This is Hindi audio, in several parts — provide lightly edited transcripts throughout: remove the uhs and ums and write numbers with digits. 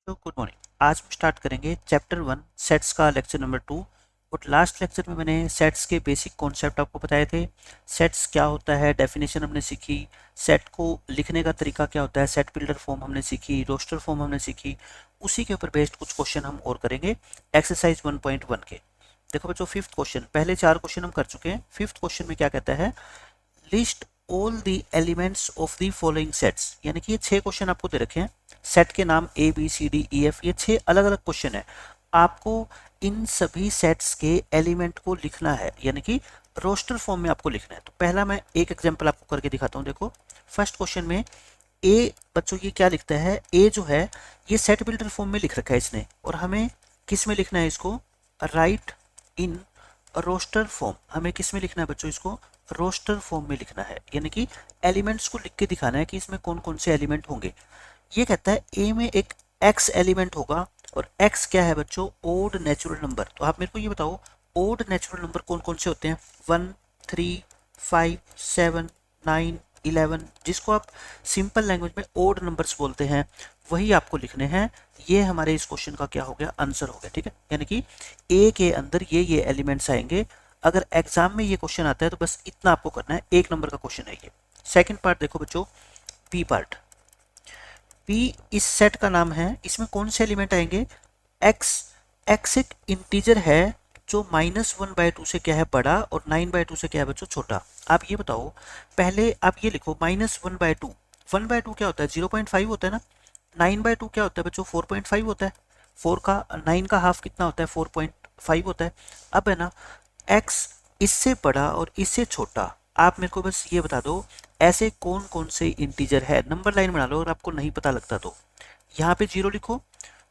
तो गुड मॉर्निंग। आज हम स्टार्ट करेंगे चैप्टर 1 सेट्स का लेक्चर नंबर 2। और लास्ट लेक्चर में मैंने सेट्स के बेसिक कॉन्सेप्ट आपको बताए थे। सेट्स क्या होता है, डेफिनेशन हमने सीखी, सेट को लिखने का तरीका क्या होता है, सेट बिल्डर फॉर्म हमने सीखी, रोस्टर फॉर्म हमने सीखी। उसी के ऊपर बेस्ड कुछ क्वेश्चन हम और करेंगे एक्सरसाइज 1.1 के। देखो बच्चों, फिफ्थ क्वेश्चन, पहले 4 क्वेश्चन हम कर चुके हैं। फिफ्थ क्वेश्चन में क्या कहता है, list all the elements of the following sets. यानी कि ये 6 क्वेश्चन आपको दे रखे हैं, सेट के नाम A B C D E F, ये 6 अलग अलग क्वेश्चन है। आपको इन सभी सेट्स के एलिमेंट को लिखना है, यानी कि रोस्टर फॉर्म में आपको लिखना है। तो पहला मैं एक एग्जांपल आपको करके दिखाता हूँ। देखो फर्स्ट क्वेश्चन में ए, बच्चों ये क्या लिखता है, ए जो है ये सेट बिल्डर फॉर्म में लिख रखा है इसने, और हमें किस में लिखना है इसको, राइट इन रोस्टर फॉर्म। हमें किस में लिखना है बच्चों, इसको रोस्टर फॉर्म में लिखना है, यानी कि एलिमेंट्स को लिख के दिखाना है कि इसमें कौन कौन से एलिमेंट होंगे। ये कहता है ए में एक एक्स एलिमेंट होगा, और एक्स क्या है बच्चों, ओड नेचुरल नंबर। तो आप मेरे को ये बताओ, ओड नेचुरल नंबर कौन कौन से होते हैं, 1 3 5 7 9 11, जिसको आप सिंपल लैंग्वेज में ओड नंबर्स बोलते हैं, वही आपको लिखने हैं। ये हमारे इस क्वेश्चन का क्या हो गया, आंसर हो गया। ठीक है, यानी कि ए के अंदर ये एलिमेंट्स आएंगे। अगर एग्जाम में ये क्वेश्चन आता है तो बस इतना आपको करना है, 1 नंबर का क्वेश्चन है ये। सेकंड पार्ट देखो बच्चों, बी पार्ट। पी इस सेट का नाम है, इसमें कौन से एलिमेंट आएंगे, एक्स। एक्स एक इंटीजर है जो -1/2 से क्या है बड़ा, और 9/2 से क्या है बच्चों छोटा। आप ये बताओ, पहले आप ये लिखो -1/2। 1/2 क्या होता है, 0.5 होता है ना। 9/2 क्या होता है बच्चों, 4.5 होता है। 4 का 9 का हाफ कितना होता है, 4.5 होता है। अब है ना, एक्स इससे बड़ा और इससे छोटा। आप मेरे को बस ये बता दो, ऐसे कौन कौन से इंटीजर है, नंबर लाइन बना लो। अगर आपको नहीं पता लगता तो यहाँ पे 0 लिखो,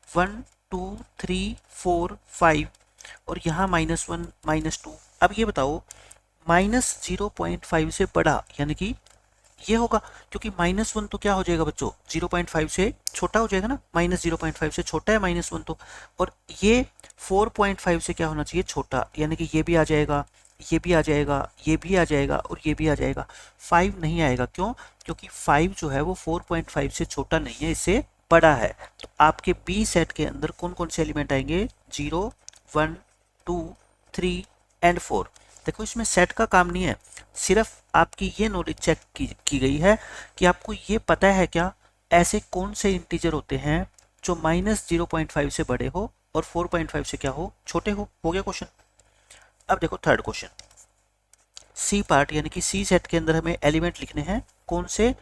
1 2 3 4 5, और यहाँ -1 -2। अब ये बताओ, -0.5 से बड़ा यानी कि ये होगा, क्योंकि -1 तो क्या हो जाएगा बच्चों, 0.5 से छोटा हो जाएगा ना। -0.5 से छोटा है -1 तो, और ये 4.5 से क्या होना चाहिए, छोटा, यानी कि ये भी आ जाएगा, ये भी आ जाएगा, ये भी आ जाएगा, और ये भी आ जाएगा। 5 नहीं आएगा, क्यों, क्योंकि 5 जो है वो 4.5 से छोटा नहीं है, इससे बड़ा है। तो आपके बी सेट के अंदर कौन कौन से एलिमेंट आएंगे, 0 1 2 3 एंड 4। देखो इसमें सेट का काम नहीं है, सिर्फ आपकी ये नॉलेज चेक की गई है कि आपको ये पता है क्या, ऐसे कौन से इंटीजर होते हैं जो -0.5 से बड़े हो और 4.5 से क्या हो, छोटे हो गया क्वेश्चन। अब देखो थर्ड क्वेश्चन, सी पार्ट, यानी कि सी सेट के अंदर हमें एलिमेंट लिखने हैं कौन से,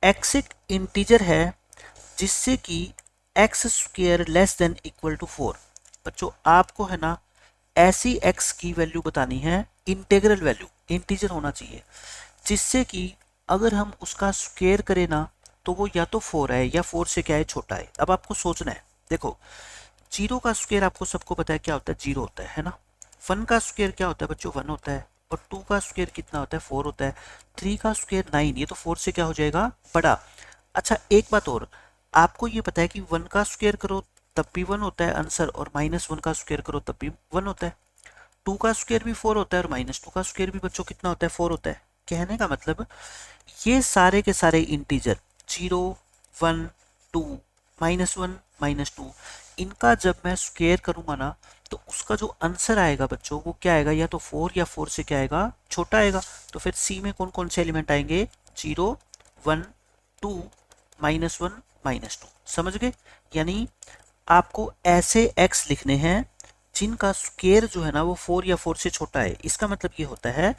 एक्स एक इंटीजर है जिससे कि x square less than equal to 4। बच्चों आपको है ना, ऐसी एक्स की वैल्यू बतानी है, इंटीग्रल वैल्यू, इंटीजर होना चाहिए, जिससे कि अगर हम उसका स्क्वेयर करें ना तो वो या तो 4 है या 4 से क्या है, छोटा है। अब आपको सोचना है, देखो 0 का स्क्वेयर आपको सबको पता है क्या होता है, 0 होता है ना। 1 का स्क्वेयर क्या होता है बच्चों, 1 होता है। और 2 का स्क्वेयर कितना होता है, 4 होता है। 3 का स्क्वेयर 9, ये तो 4 से क्या हो जाएगा, बड़ा। अच्छा एक बात और, आपको ये पता है कि 1 का स्क्वेयर करो तब भी 1 होता है आंसर, और -1 का स्क्वेयर करो तब भी 1 होता है। 2 का स्क्वेयर भी 4 होता है, और -2 का स्क्वेयर भी बच्चों कितना होता है, 4 होता है। कहने का मतलब ये सारे के सारे इंटीजर 0 1 2 -1 -2, इनका जब मैं स्क्वेयर करूंगा ना तो उसका जो आंसर आएगा बच्चों वो क्या आएगा, या तो 4 या 4 से क्या आएगा, छोटा आएगा। तो फिर सी में कौन कौन से एलिमेंट आएंगे, 0 1 2 -1 -2। समझ गए, यानी आपको ऐसे एक्स लिखने हैं जिनका स्क्वेयर जो है ना वो 4 या 4 से छोटा है। इसका मतलब ये होता है,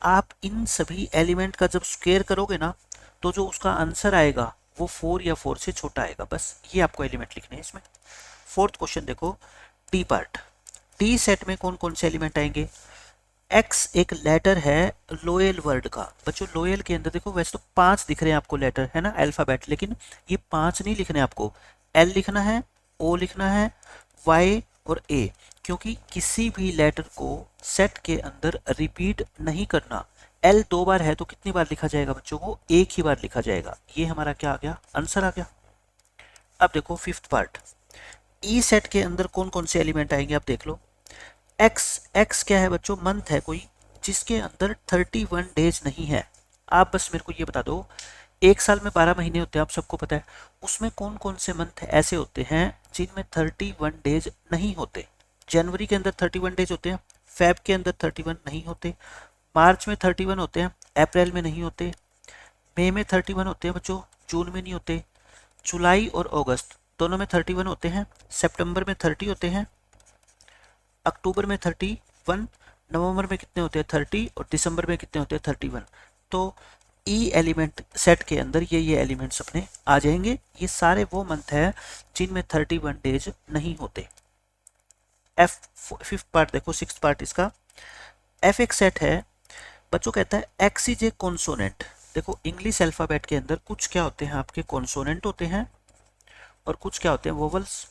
आप इन सभी एलिमेंट का जब स्क्वेयर करोगे ना तो जो उसका आंसर आएगा वो 4 या 4 से छोटा आएगा। बस ये आपको एलिमेंट लिखने हैं इसमें। फोर्थ क्वेश्चन देखो, टी पार्ट। टी सेट में कौन कौन से एलिमेंट आएंगे, एक्स एक लेटर है लोयल वर्ड का। बच्चों लोयल के अंदर देखो, वैसे तो 5 दिख रहे हैं आपको लेटर, है ना, अल्फाबेट, लेकिन ये 5 नहीं लिखने आपको, एल लिखना है, ओ लिखना है, वाई और ए, क्योंकि किसी भी लेटर को सेट के अंदर रिपीट नहीं करना। एल 2 बार है तो कितनी बार लिखा जाएगा बच्चों, को एक ही बार लिखा जाएगा। ये हमारा क्या आ गया, आंसर आ गया। अब देखो फिफ्थ पार्ट, ई सेट के अंदर कौन कौन से एलिमेंट आएंगे, आप देख लो। एक्स, एक्स क्या है बच्चों, मंथ है कोई जिसके अंदर 31 डेज नहीं है। आप बस मेरे को ये बता दो, एक साल में 12 महीने होते हैं, आप सबको पता है। उसमें कौन कौन से मंथ ऐसे होते हैं जिनमें 31 डेज नहीं होते? जनवरी के अंदर 31 डेज होते हैं, फेब के अंदर 31 नहीं होते, मार्च में 31 होते हैं, अप्रैल में नहीं होते, मई में 31 होते हैं बच्चों, जून में नहीं होते, जुलाई और अगस्त दोनों में 31 होते हैं, सितंबर में 30 होते हैं, अक्टूबर में 31, नवंबर में कितने होते हैं 30, और दिसंबर में कितने होते हैं 31। तो ई एलिमेंट सेट के अंदर ये एलिमेंट्स अपने आ जाएंगे। ये सारे वो मंथ है जिनमें 31 डेज नहीं होते। एफ फिफ्थ पार्ट देखो, सिक्स पार्ट इसका। एफ एक सेट है बच्चों, कहता है एक्स इज ए कॉन्सोनेंट। देखो इंग्लिश अल्फाबेट के अंदर कुछ क्या होते हैं आपके कॉन्सोनेंट होते हैं और कुछ क्या होते हैं वोवल्स।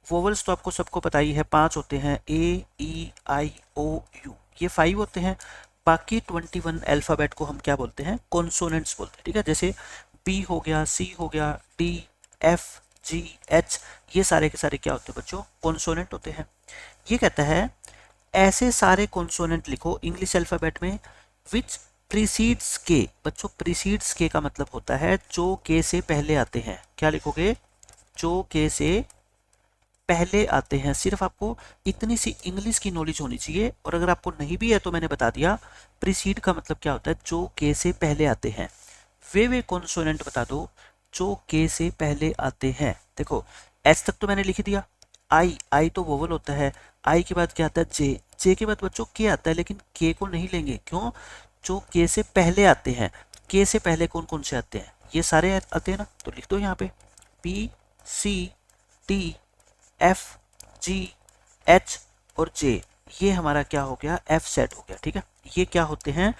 वोवल्स तो आपको सबको पता ही है, 5 होते हैं, ए ई आई ओ यू, ये 5 होते हैं। बाकी 21 अल्फाबेट को हम क्या बोलते हैं? कॉन्सोनेंट्स बोलते हैं, ठीक है। जैसे बी हो गया, सी हो गया, डी, एफ, जी, एच, ये सारे के सारे क्या होते हैं बच्चों? कॉन्सोनेंट होते हैं। ये कहता है ऐसे सारे कॉन्सोनेंट लिखो इंग्लिश अल्फाबेट में विच प्रीसीड्स के। बच्चों प्रीसीड्स के का मतलब होता है जो के से पहले आते हैं। क्या लिखोगे? जो के से पहले आते हैं। सिर्फ आपको इतनी सी इंग्लिश की नॉलेज होनी चाहिए, और अगर आपको नहीं भी है तो मैंने बता दिया। प्रीसीड का मतलब क्या होता है? जो के से पहले आते हैं। वे कॉन्सोनेंट बता दो जो के से पहले आते हैं। देखो एच तक तो मैंने लिख दिया। आई तो वोवल होता है। आई के बाद क्या आता है? जे। जे के बाद बच्चों के आता है, लेकिन के को नहीं लेंगे। क्यों? जो के से पहले आते हैं। के से पहले कौन कौन से आते हैं? ये सारे आते हैं ना, तो लिख दो यहाँ पे बी, सी, डी, एफ, जी, एच और जे। ये हमारा क्या हो गया? एफ सेट हो गया, ठीक है। ये क्या होते हैं?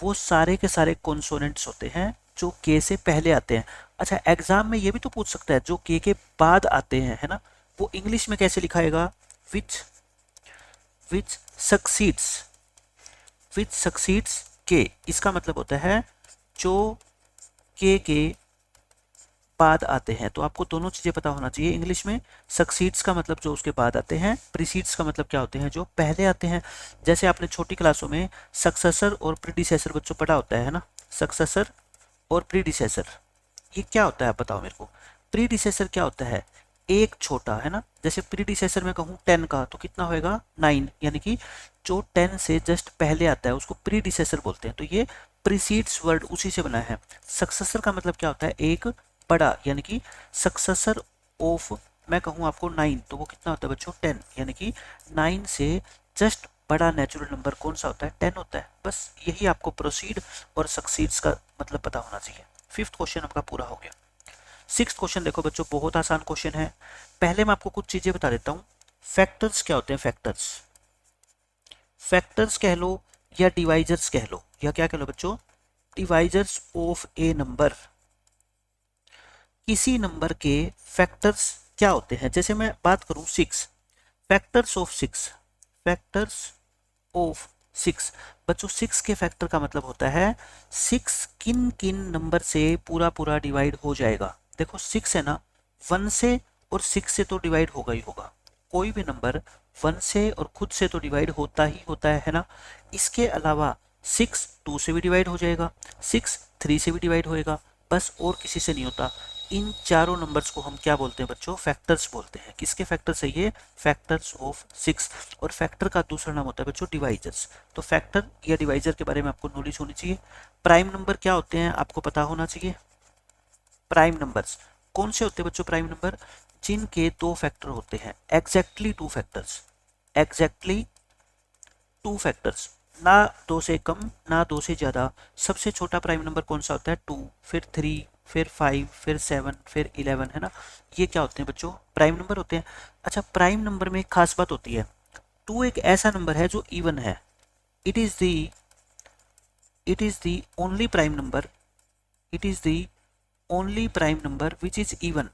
वो सारे के सारे कॉन्सोनेंट्स होते हैं जो के से पहले आते हैं। अच्छा एग्जाम में ये भी तो पूछ सकता है जो के बाद आते हैं, है ना, वो इंग्लिश में कैसे लिखाएगा? विच विच सक्सीड्स, विच सक्सीड्स के। इसका मतलब होता है जो के बाद आते हैं। तो आपको दोनों चीजें पता होना चाहिए इंग्लिश में। सक्सीड्स का मतलब जो उसके बाद आते हैं, प्रीसीड्स का मतलब क्या होते हैं? जो पहले आते हैं। जैसे आपने छोटी क्लासों में सक्सेसर और प्रीडिसेसर बच्चों पढ़ा होता है ना, सक्सेसर और प्रीडिसेसर। ये क्या होता है आप बताओ मेरे को। प्रीडिसेसर क्या होता है? एक छोटा, है ना। जैसे प्रीडिसेसर में कहूँ 10 का तो कितना होएगा? 9, यानी कि जो 10 से जस्ट पहले आता है उसको प्रीडिसेसर बोलते हैं। तो ये प्रीसीड्स वर्ड उसी से बना है। सक्सेसर का मतलब क्या होता है? एक बड़ा, यानी कि सक्सेसर ऑफ, मैं कहूँ आपको 9 तो वो कितना होता है बच्चों? 10, यानी कि 9 से जस्ट बड़ा नेचुरल नंबर कौन सा होता है? 10 होता है। बस यही आपको प्रोसीड और सक्सीड्स का मतलब पता होना चाहिए। फिफ्थ क्वेश्चन आपका पूरा हो गया। सिक्स्थ क्वेश्चन देखो बच्चों, बहुत आसान क्वेश्चन है। पहले मैं आपको कुछ चीजें बता देता हूँ। फैक्टर्स क्या होते हैं? फैक्टर्स, फैक्टर्स कह लो या डिवाइजर्स कह लो, या क्या कह लो बच्चों? Divisors of A number. किसी नंबर के फैक्टर्स क्या होते हैं? जैसे मैं बात करूं 6, फैक्टर्स ऑफ 6, फैक्टर्स ऑफ 6। बच्चों 6 के फैक्टर का मतलब होता है 6 किन किन नंबर से पूरा पूरा डिवाइड हो जाएगा। देखो 6 है ना, 1 से और 6 से तो डिवाइड होगा ही होगा। कोई भी नंबर 1 से और खुद से तो डिवाइड होता ही होता है ना। इसके अलावा 6 2 से भी डिवाइड हो जाएगा, 6 3 से भी डिवाइड होएगा, बस और किसी से नहीं होता। इन चारों नंबर्स को हम क्या बोलते हैं बच्चों? फैक्टर्स बोलते हैं। किसके फैक्टर्स है ये? Factors of 6। और फैक्टर का दूसरा नाम होता है बच्चों डिवाइजर्स। तो फैक्टर या डिवाइजर के बारे में आपको नॉलेज होनी चाहिए। प्राइम नंबर क्या होते हैं आपको पता होना चाहिए। प्राइम नंबर्स कौन से होते हैं बच्चों? प्राइम नंबर जिनके 2 फैक्टर होते हैं, एग्जैक्टली 2 फैक्टर्स, एग्जैक्टली 2 फैक्टर्स, ना 2 से कम ना 2 से ज्यादा। सबसे छोटा प्राइम नंबर कौन सा होता है? 2, फिर 3, फिर 5, फिर 7, फिर 11, है ना। ये क्या होते हैं बच्चों? प्राइम नंबर होते हैं। अच्छा प्राइम नंबर में एक खास बात होती है, 2 एक ऐसा नंबर है जो इवन है। It is the only prime number, it is the only prime number which is even.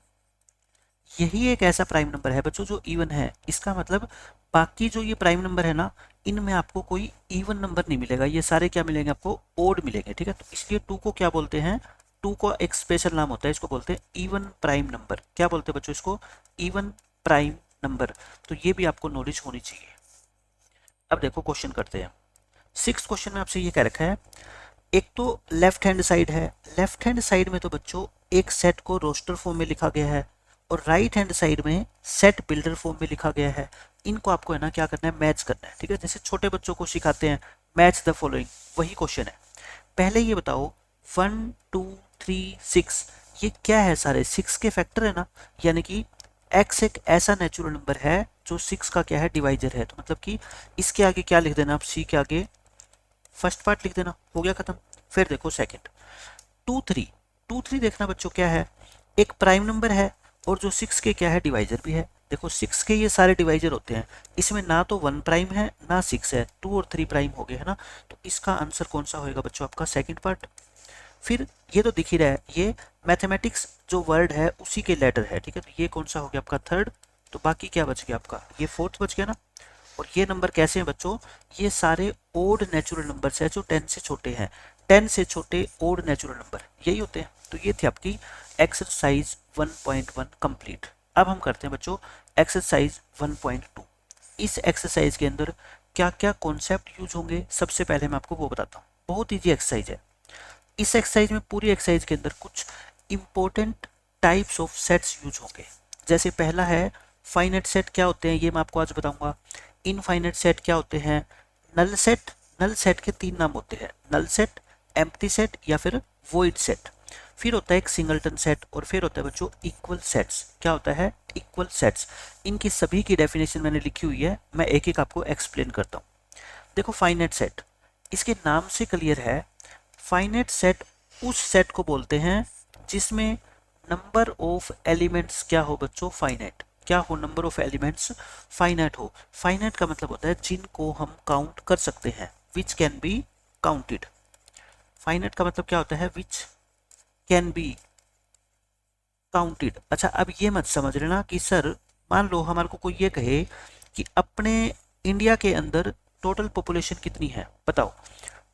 यही एक ऐसा प्राइम नंबर है बच्चों जो इवन है। इसका मतलब बाकी जो ये प्राइम नंबर है ना, इनमें आपको कोई इवन नंबर नहीं मिलेगा। ये सारे क्या मिलेंगे आपको? ओड मिलेंगे, ठीक है। तो इसलिए 2 को क्या बोलते हैं? 2 को एक स्पेशल नाम होता है, इसको बोलते हैं इवन प्राइम नंबर। क्या बोलते हैं बच्चों इसको? Even prime number. तो ये भी आपको नॉलेज होनी चाहिए। अब देखो क्वेश्चन करते हैं। सिक्स्थ क्वेश्चन में आपसे ये कह रखा है एक तो लेफ्ट हैंड साइड है, लेफ्ट हैंड साइड में तो बच्चों एक सेट को रोस्टर फॉर्म में लिखा गया है और राइट हैंड साइड में सेट बिल्डर फॉर्म में लिखा गया है। इनको आपको है ना क्या करना है, मैच करना है, ठीक है। जैसे छोटे बच्चों को सिखाते हैं मैच द फॉलोइंग, वही क्वेश्चन है। पहले ये बताओ 1 2 3 6 ये क्या है, सारे 6 के फैक्टर है ना, यानी कि x एक ऐसा नेचुरल नंबर है जो 6 का क्या है, डिवाइजर है। तो मतलब कि इसके आगे क्या लिख देना आप, c के आगे फर्स्ट पार्ट लिख देना, हो गया खत्म। फिर देखो सेकंड 2 3 देखना बच्चों क्या है, एक प्राइम नंबर है और जो 6 के क्या है, डिवाइजर भी है। देखो 6 के ये सारे डिवाइजर होते हैं, इसमें ना तो 1 प्राइम है ना 6 है, 2 और 3 प्राइम हो गए है ना। तो इसका आंसर कौन सा होएगा बच्चों, आपका सेकंड पार्ट। फिर ये तो दिख ही रहा है, ये मैथमेटिक्स जो वर्ड है उसी के लेटर है, ठीक है। तो ये कौन सा हो गया आपका थर्ड। तो बाकी क्या बच गया आपका, ये फोर्थ बच गया ना। और ये नंबर कैसे हैं बच्चों, ये सारे ओड नेचुरल नंबर्स है जो 10 से छोटे हैं। 10 से छोटे ओड नेचुरल नंबर यही होते हैं। तो ये थी आपकी एक्सरसाइज 1.1 कंप्लीट। अब हम करते हैं बच्चों एक्सरसाइज 1.2। इस एक्सरसाइज के अंदर क्या क्या कॉन्सेप्ट यूज होंगे, सबसे पहले मैं आपको वो बताता हूँ। बहुत ईजी एक्सरसाइज है। इस एक्सरसाइज में, पूरी एक्सरसाइज के अंदर कुछ important types of sets use होंगे। जैसे पहला है फाइनाइट सेट क्या होते हैं, ये मैं आपको आज बताऊंगा। इनफाइनाइट सेट क्या होते हैं, नल सेट। नल सेट के 3 नाम होते हैं, नल सेट, एम्प्टी सेट या फिर वॉइड सेट। फिर होता है एक सिंगलटन सेट और फिर होता है बच्चों इक्वल सेट्स। क्या होता है, इक्वल सेट्स। इनकी सभी की डेफिनेशन मैंने लिखी हुई है, मैं एक एक आपको एक्सप्लेन करता हूँ। देखो फाइनाइट सेट, इसके नाम से क्लियर है, फाइनाइट सेट उस सेट को बोलते हैं जिसमें नंबर ऑफ एलिमेंट्स क्या हो बच्चों, फाइनाइट। क्या हो, नंबर ऑफ एलिमेंट्स फाइनाइट हो। फाइनाइट का मतलब होता है जिनको हम काउंट कर सकते हैं, which can be counted. Finite का मतलब क्या होता है, विच कैन बी काउंटेड। अच्छा अब ये मत समझ लेना कि सर मान लो हमारे को कोई ये कहे कि अपने इंडिया के अंदर टोटल पॉपुलेशन कितनी है, बताओ।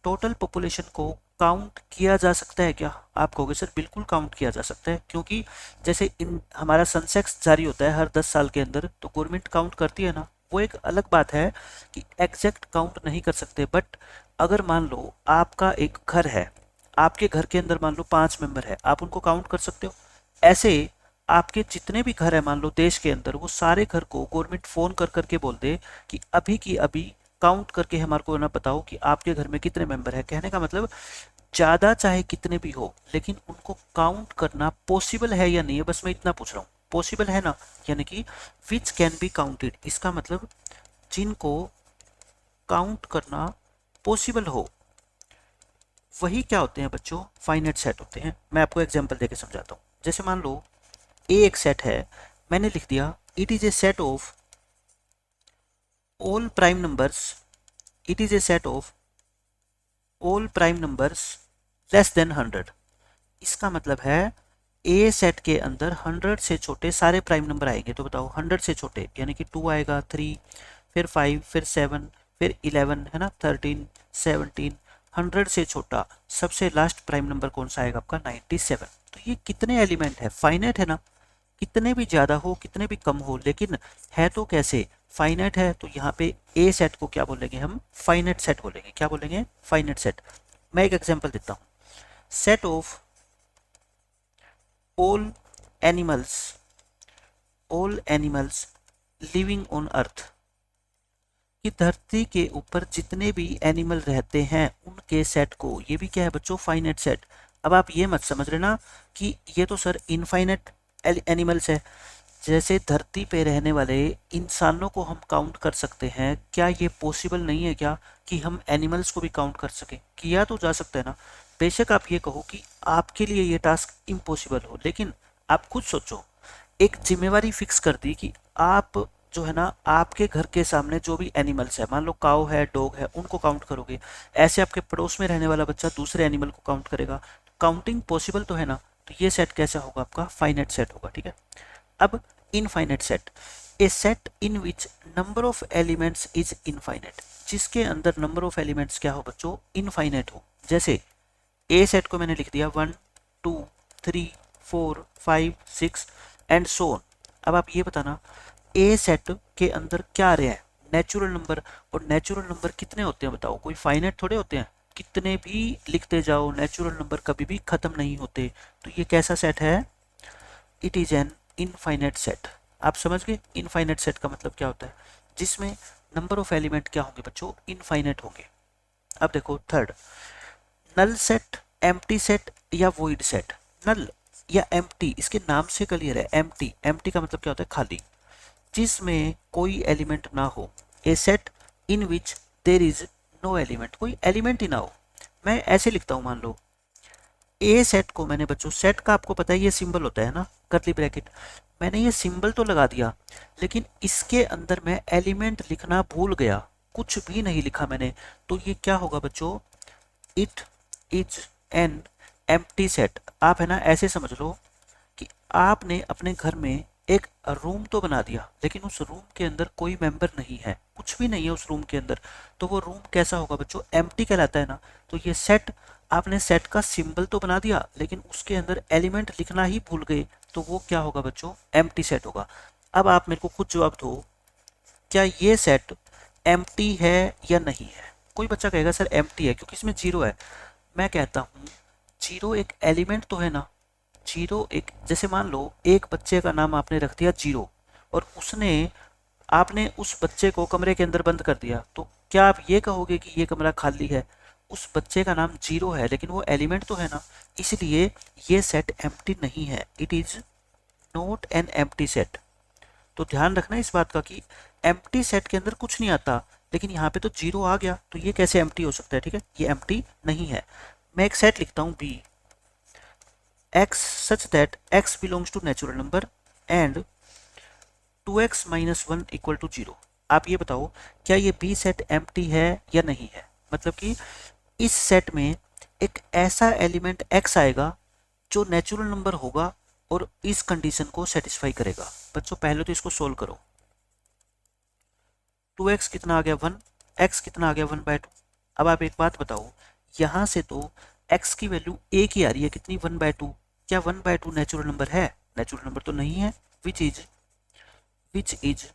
टोटल पॉपुलेशन को काउंट किया जा सकता है क्या, आप कहोगे सर बिल्कुल काउंट किया जा सकता है, क्योंकि जैसे हमारा सेंसेक्स जारी होता है हर 10 साल के अंदर, तो गवर्नमेंट काउंट करती है ना। वो एक अलग बात है कि एग्जैक्ट काउंट नहीं कर सकते, बट अगर मान लो आपका एक घर है, आपके घर के अंदर मान लो 5 मेंबर है, आप उनको काउंट कर सकते हो। ऐसे आपके जितने भी घर है मान लो देश के अंदर, वो सारे घर को गवर्नमेंट फोन कर करके बोल दे कि अभी की अभी काउंट करके हमारे को ना बताओ कि आपके घर में कितने मेंबर है। कहने का मतलब ज्यादा चाहे कितने भी हो, लेकिन उनको काउंट करना पॉसिबल है या नहीं है, बस मैं इतना पूछ रहा हूँ। पॉसिबल है ना, यानी कि विच कैन बी काउंटेड, इसका मतलब जिनको काउंट करना पॉसिबल हो, वही क्या होते हैं बच्चों, फाइनाइट सेट होते हैं। मैं आपको एग्जांपल देके समझाता हूँ। जैसे मान लो ए एक सेट है, मैंने लिख दिया it is A set of all prime numbers, it is A set of all prime numbers less than 100। इसका मतलब है ए सेट के अंदर 100 से छोटे सारे प्राइम नंबर आएंगे। तो बताओ 100 से छोटे यानी कि 2 आएगा, 3, फिर 5, फिर 7, फिर 11 है ना, 13, 17। 100 से छोटा सबसे लास्ट प्राइम नंबर कौन सा आएगा आपका, 97। तो ये कितने एलिमेंट है, फाइनाइट है ना। कितने भी ज़्यादा हो कितने भी कम हो, लेकिन है तो कैसे, फाइनाइट है। तो यहाँ पे ए सेट को क्या बोलेंगे हम, फाइनाइट सेट बोलेंगे। क्या बोलेंगे, फाइनाइट सेट। मैं एक एग्जांपल देता हूँ। Set of all animals, all animals living on earth, कि धरती के ऊपर जितने भी एनिमल रहते हैं उनके सेट को, ये भी क्या है बच्चों, फाइनाइट सेट। अब आप ये मत समझ लेना कि ये तो सर इनफाइनाइट एनिमल्स है। जैसे धरती पे रहने वाले इंसानों को हम काउंट कर सकते हैं, क्या ये पॉसिबल नहीं है क्या कि हम एनिमल्स को भी काउंट कर सकें। किया तो जा सकता है ना। बेशक आप ये कहो कि आपके लिए ये टास्क इम्पॉसिबल हो, लेकिन आप खुद सोचो, एक जिम्मेवारी फिक्स कर दी कि आप जो है ना आपके घर के सामने जो भी एनिमल्स है, मान लो काऊ है, डॉग है, उनको काउंट करोगे। ऐसे आपके पड़ोस में रहने वाला बच्चा दूसरे एनिमल को काउंट करेगा। काउंटिंग पॉसिबल तो है ना। तो ये सेट कैसा होगा आपका, फाइनाइट सेट होगा, ठीक है। अब infinite set, A set in which number of elements is infinite, जिसके अंदर नंबर ऑफ एलिमेंट्स क्या हो बच्चों, इनफाइनाइट हो। जैसे ए सेट को मैंने लिख दिया 1 2 3 4 5 6 एंड सो ऑन। अब आप ये बताना ए सेट के अंदर क्या आ रहा है, नेचुरल नंबर। और नेचुरल नंबर कितने होते हैं बताओ, कोई फाइनाइट थोड़े होते हैं। कितने भी लिखते जाओ, नेचुरल नंबर कभी भी खत्म नहीं होते। तो ये कैसा सेट है? It is an infinite set. आप समझ गए इनफाइनाइट सेट का मतलब क्या होता है? जिसमें नंबर ऑफ एलिमेंट क्या होंगे बच्चों? इनफाइनाइट होंगे। अब देखो third, null set, empty set या वॉइड सेट। नल या एम्प्टी, इसके नाम से क्लियर है। एम्प्टी, एम्प्टी का मतलब क्या होता है? खाली, जिसमें कोई एलिमेंट ना हो। A set in which there is no element, कोई एलिमेंट ही ना हो। मैं ऐसे लिखता हूं, मान लो ए सेट को मैंने बच्चों, सेट का आपको पता है ये सिंबल होता है ना, कर्ली ब्रैकेट, मैंने ये सिंबल तो लगा दिया, लेकिन इसके अंदर मैं एलिमेंट लिखना भूल गया, कुछ भी नहीं लिखा मैंने। तो ये क्या होगा बच्चों? It is an empty set. आप है ना ऐसे समझ लो कि आपने अपने घर में एक रूम तो बना दिया, लेकिन उस रूम के अंदर कोई मेंबर नहीं है, कुछ भी नहीं है उस रूम के अंदर। तो वो रूम कैसा होगा बच्चों? एम्प्टी कहलाता है ना। तो ये सेट, आपने सेट का सिंबल तो बना दिया, लेकिन उसके अंदर एलिमेंट लिखना ही भूल गए, तो वो क्या होगा बच्चों? एम्प्टी सेट होगा। अब आप मेरे को खुद जवाब दो, क्या ये सेट एम्प्टी है या नहीं है? कोई बच्चा कहेगा सर एम्प्टी है क्योंकि इसमें जीरो है। मैं कहता हूँ जीरो एक एलिमेंट तो है ना। जीरो एक, जैसे मान लो एक बच्चे का नाम आपने रख दिया जीरो, और उसने, आपने उस बच्चे को कमरे के अंदर बंद कर दिया, तो क्या आप ये कहोगे कि ये कमरा खाली है? उस बच्चे का नाम जीरो है, लेकिन वो एलिमेंट तो है ना, इसलिए ये सेट एम्प्टी नहीं है। It is not an empty set. तो ध्यान रखना इस बात का कि एम्प्टी सेट के अंदर कुछ नहीं आता, लेकिन यहाँ पे तो जीरो आ गया, तो ये कैसे एम्प्टी हो सकता है? ठीक है, ये एम्प्टी नहीं है। मैं एक सेट लिखता हूँ B, x such that x belongs to natural number and 2x minus 1 equal to 0। आप ये बताओ क्या ये बी सेट एम्प्टी है या नहीं है? मतलब कि इस सेट में एक ऐसा एलिमेंट x आएगा जो नेचुरल नंबर होगा और इस कंडीशन को सेटिस्फाई करेगा। बच्चों पहले तो इसको सोल्व करो। 2x कितना आ गया? 1, x कितना आ गया? 1/2। अब आप एक बात बताओ, यहाँ से तो x की वैल्यू एक ही आ रही है, कितनी? 1/2। क्या 1/2 नेचुरल नंबर है? नेचुरल नंबर तो नहीं है। Which is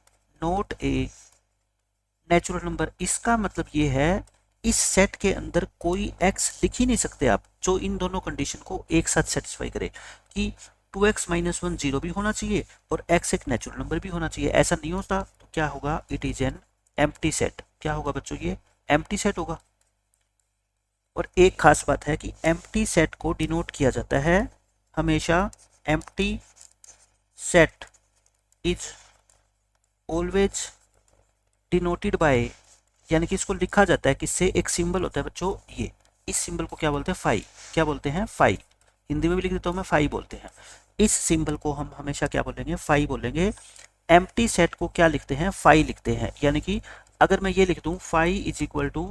not a natural number. इसका मतलब ये है इस सेट के अंदर कोई x लिख ही नहीं सकते आप जो इन दोनों कंडीशन को एक साथ सेटिस्फाई करे, कि 2x minus 1 जीरो भी होना चाहिए और x एक नेचुरल नंबर भी होना चाहिए। ऐसा नहीं होता तो क्या होगा? It is an empty set. क्या होगा बच्चों? ये एम्प्टी सेट होगा। और एक खास बात है कि एम्प्टी सेट को डिनोट किया जाता है हमेशा, empty set is always denoted by, यानी कि इसको लिखा जाता है किससे? एक सिंबल होता है बच्चों, ये इस सिंबल को क्या बोलते हैं? फाई। क्या बोलते हैं? फाई। हिंदी में भी लिख देता हूँ मैं, फाई बोलते हैं। इस सिंबल को हम हमेशा क्या बोलेंगे? फाई बोलेंगे। एम्प्टी सेट को क्या लिखते हैं? फाई लिखते हैं। यानी कि अगर मैं ये लिख दूं phi is equal to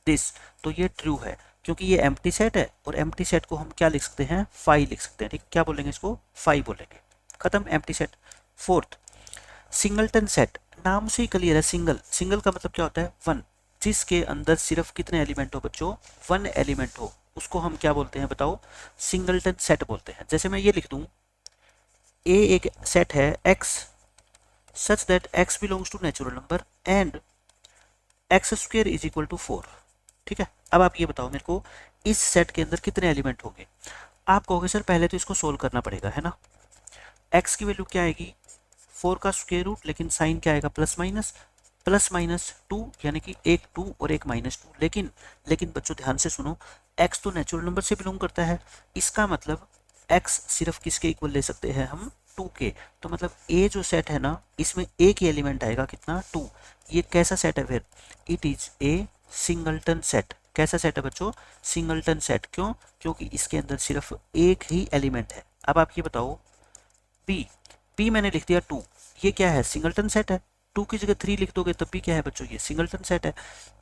this, तो ये ट्रू है क्योंकि ये एम्प्टी सेट है, और एम्प्टी सेट को हम क्या लिख सकते हैं? फाई लिख सकते हैं। ठीक, क्या बोलेंगे इसको? फाई बोलेंगे। खत्म, empty set. Fourth, singleton set. नाम से ही क्लियर है, सिंगल। सिंगल का मतलब क्या होता है? वन, जिसके अंदर सिर्फ कितने एलिमेंट हो बच्चों? वन एलिमेंट हो, उसको हम क्या बोलते हैं बताओ? सिंगलटन सेट बोलते हैं। जैसे मैं ये लिख दूं ए एक सेट है x such that x belongs to natural number and x square is equal to 4। ठीक है, अब आप ये बताओ मेरे को इस सेट के अंदर कितने एलिमेंट होंगे? आप कहोगे सर पहले तो इसको सोल्व करना पड़ेगा, है ना। x की वैल्यू क्या आएगी? 4 का स्क्वायर रूट, लेकिन साइन क्या आएगा? प्लस माइनस 2, यानी कि एक 2 और एक -2। लेकिन बच्चों ध्यान से सुनो, x तो नेचुरल नंबर से बिलोंग करता है, इसका मतलब x सिर्फ किसके इक्वल ले सकते हैं हम? 2 के। तो मतलब a जो सेट है ना, इसमें एक ही एलिमेंट आएगा, कितना? 2। ये कैसा सेट है फिर? It is A singleton set. कैसा सेट है बच्चों? Singleton set. क्यों? क्योंकि इसके अंदर सिर्फ एक ही एलिमेंट है। अब आप ये बताओ पी मैंने लिख दिया 2, ये क्या है? सिंगलटन सेट है। 2 की जगह 3 लिख दोगे तब भी क्या है बच्चों? ये सिंगलटन सेट है।